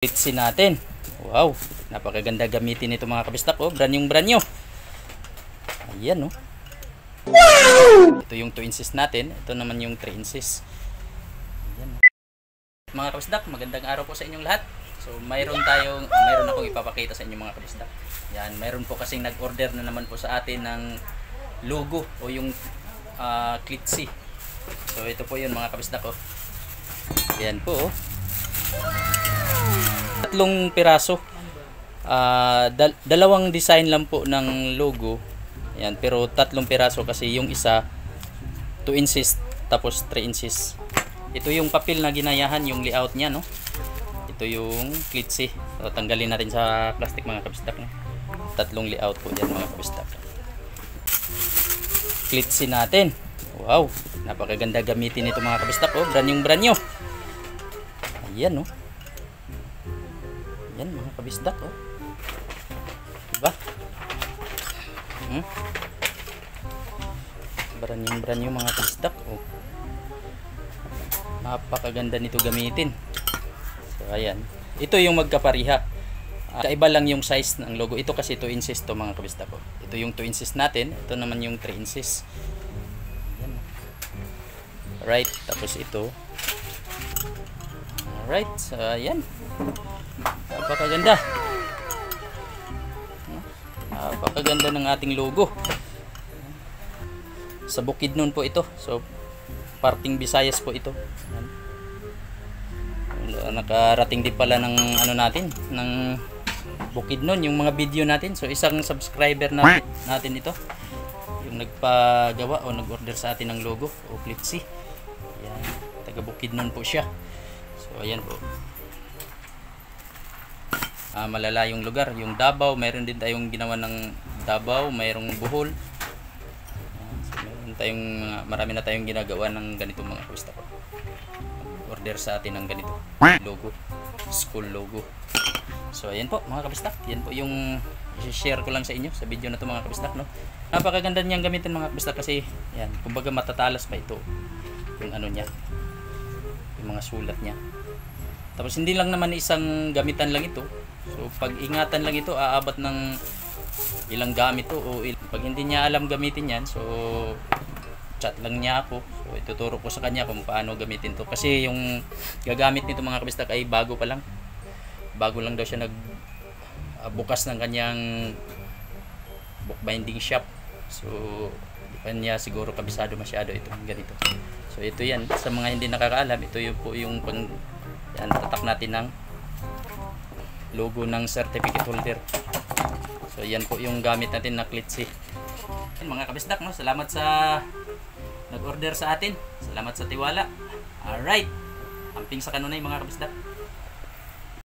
Litsi natin. Wow, napakaganda gamitin ito mga kabistak. Oh, brand new. Ayan oh. Wow! Ito yung 2 inches natin. Ito naman yung 3 inches. Ayan. Mga kabistak, magandang araw po sa inyong lahat. So, mayroon akong ipapakita sa inyo mga kabistak. Yan, mayroon po kasing nag-order na naman po sa atin ng logo o yung Klitsi. So, ito po yun mga kabistak oh. Ayan po oh. 3 piraso. Dalawang design lang po ng logo. Ayan, pero 3 piraso kasi yung isa 2 inches tapos 3 inches. Ito yung papel na ginayahan, yung layout niya, no? Ito yung Klitsi. So, tanggalin natin sa plastic mga kabistak, no? 3 layout po diyan mga kabistak. Klitsi natin. Wow, napakaganda gamitin ito mga kabistak, oh. Brand new. Ayan, no? Yan mga kabisdak oh. Diba? Brand new mga kabisdak oh. Napakaganda nito gamitin. So ayan. Ito yung magkapariha. Kaiba lang yung size ng logo. Ito kasi 2 inches to mga kabisdak oh. Ito yung 2 inches natin. Ito naman yung 3 inches. Ayan. Right. Tapos ito. Alright. So ayan. Napakaganda. Napakaganda ng ating logo. Sa Bukidnon po ito. So, parting Visayas po ito. Nakarating din pala ng ano natin, ng Bukidnon, yung mga video natin. So, isang subscriber natin ito. Yung nagpagawa o nag-order sa atin ng logo o Klitsi. Ayan, taga Bukidnon po siya. So, ayan po. Malalayong lugar, yung Davao, mayroon din tayong ginawa ng Davao, mayroong Bohol. So, marami na tayong ginagawa ng ganito mga kabistak ko. Order sa atin ng ganito logo, school logo. So ayan po mga kabistak, yan po yung i-share ko lang sa inyo sa video na to mga kabistak, no? Napakaganda niyang gamitin mga kabistak kasi yan, kumbaga matatalas pa ito yung ano niya, yung mga sulat niya. Tapos hindi lang naman isang gamitan lang ito. So pag ingatan lang ito, aabot ng ilang gamit to o pag hindi niya alam gamitin yan, so chat lang niya ako. So ituturo ko sa kanya kung paano gamitin to. Kasi yung gagamit nito mga kabistak ay bago pa lang. Bago lang daw siya bukas ng kanyang bookbinding shop. So di pa niya siguro kabisado masyado itong ganito. So ito yan, sa mga hindi nakakaalam, ito yung po yung pang yan, tatak natin ng logo ng certificate holder. So yan po yung gamit natin na Klitsi. Mga kabisdak, no? Salamat sa nag-order sa atin. Salamat sa tiwala. Alright, amping sa kanunay mga kabisdak.